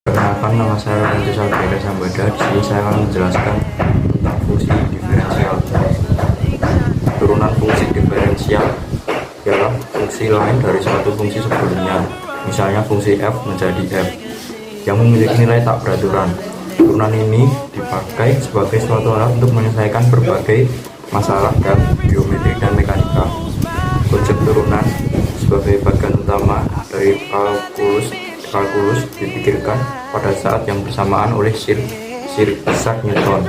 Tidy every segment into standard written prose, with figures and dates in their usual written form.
Perkenalkan, nama saya Randy Salbeda Sambada. Di sini saya akan menjelaskan tentang fungsi diferensial. Turunan fungsi diferensial ialah fungsi lain dari suatu fungsi sebelumnya. Misalnya fungsi f menjadi f yang memiliki nilai tak beraturan. Turunan ini dipakai sebagai suatu alat untuk menyelesaikan berbagai masalah dalam geometri dan mekanika. Konsep turunan sebagai bagian utama dari kalkulus dipikirkan pada saat yang bersamaan oleh Sir Isaac Newton.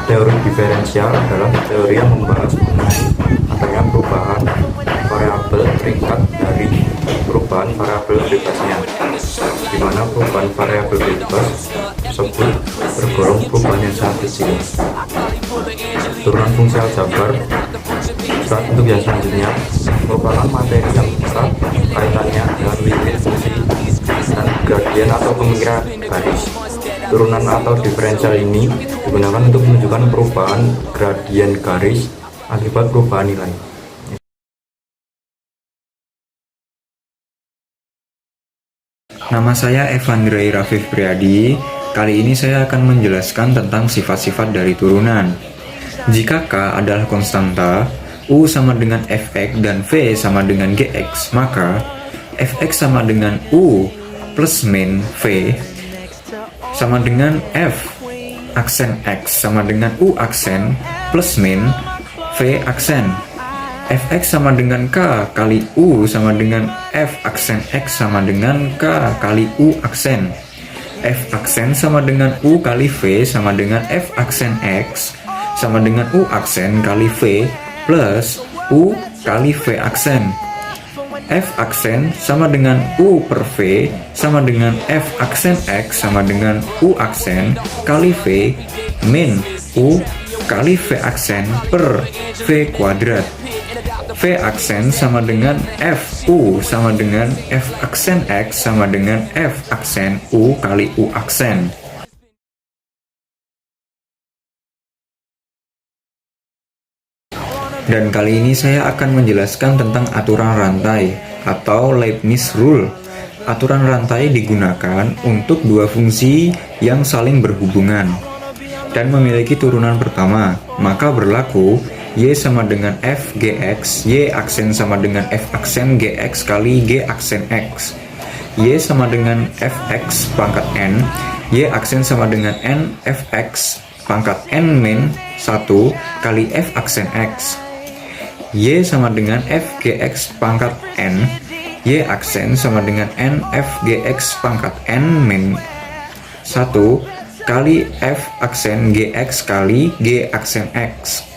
Teori diferensial adalah teori yang membahas mengenai adanya perubahan variabel terikat dari perubahan variabel bebasnya, di mana perubahan variabel bebas tersebut tergolong perubahan yang sangat kecil. Turunan fungsi aljabar untuk yang selanjutnya merupakan materi yang erat kaitannya dengan limit fungsi dan gradien atau pemikiran garis. Turunan atau diferensial ini digunakan untuk menunjukkan perubahan gradien garis akibat perubahan nilai. Nama saya Evandrei Rafif Priadi. Kali ini saya akan menjelaskan tentang sifat-sifat dari turunan. Jika K adalah konstanta, U sama dengan Fx dan V sama dengan Gx, maka Fx sama dengan U plus min V sama dengan F aksen X sama dengan U aksen plus min V aksen. Fx sama dengan K kali U sama dengan F aksen X sama dengan K kali U aksen. F aksen sama dengan U kali V sama dengan F aksen X sama dengan U aksen kali V plus U kali V aksen. F aksen sama dengan U per V sama dengan F aksen X sama dengan U aksen kali V min U kali V aksen per V kuadrat. V aksen sama dengan FU sama dengan F aksen X sama dengan F aksen U kali U aksen. Dan kali ini saya akan menjelaskan tentang aturan rantai atau Leibniz Rule. Aturan rantai digunakan untuk dua fungsi yang saling berhubungan dan memiliki turunan pertama, maka berlaku Y sama dengan F Gx, Y aksen sama dengan F aksen Gx kali G aksen X. Y sama dengan Fx pangkat N, Y aksen sama dengan N Fx pangkat N min 1 kali F aksen X. Y sama dengan F Gx pangkat N, Y aksen sama dengan N F Gx pangkat N min 1 kali F aksen Gx kali G aksen X.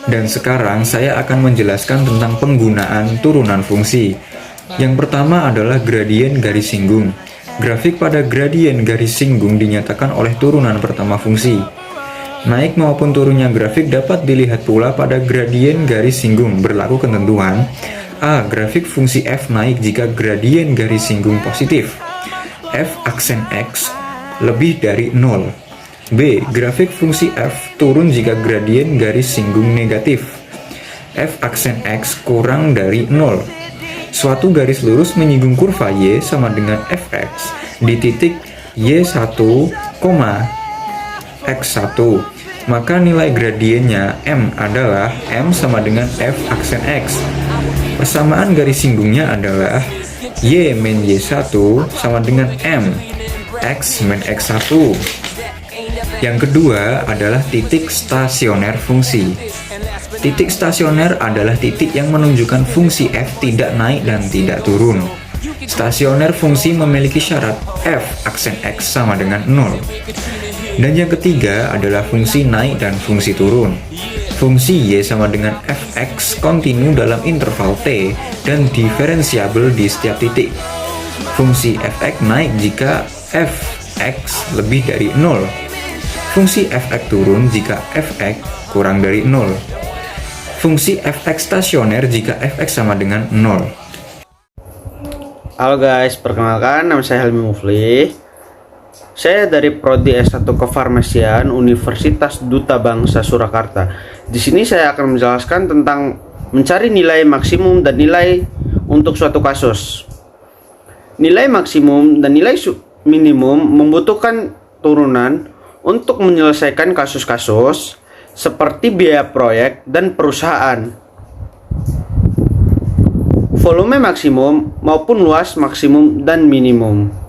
Dan sekarang saya akan menjelaskan tentang penggunaan turunan fungsi. Yang pertama adalah gradien garis singgung. Grafik pada gradien garis singgung dinyatakan oleh turunan pertama fungsi. Naik maupun turunnya grafik dapat dilihat pula pada gradien garis singgung. Berlaku ketentuan A. Grafik fungsi f naik jika gradien garis singgung positif, f aksen x lebih dari 0. B. Grafik fungsi f turun jika gradien garis singgung negatif, f aksen x kurang dari 0. Suatu garis lurus menyinggung kurva y sama dengan fx di titik y1, x1, maka nilai gradiennya m adalah m sama dengan f aksen x. Persamaan garis singgungnya adalah y min y1 sama dengan m x min x1. Yang kedua adalah titik stasioner fungsi. Titik stasioner adalah titik yang menunjukkan fungsi f tidak naik dan tidak turun. Stasioner fungsi memiliki syarat f aksen x sama dengan 0. Dan yang ketiga adalah fungsi naik dan fungsi turun. Fungsi y sama dengan fx kontinu dalam interval t dan diferensiabel di setiap titik. Fungsi fx naik jika fx lebih dari 0. Fungsi fx turun jika fx kurang dari 0. Fungsi fx stasioner jika fx sama dengan 0. Halo guys, perkenalkan nama saya Helmi Mufli. Saya dari Prodi S1 Kefarmasian Universitas Duta Bangsa Surakarta. Di sini saya akan menjelaskan tentang mencari nilai maksimum dan nilai untuk suatu kasus. Nilai maksimum dan nilai minimum membutuhkan turunan untuk menyelesaikan kasus-kasus seperti biaya proyek dan perusahaan, volume maksimum maupun luas maksimum dan minimum.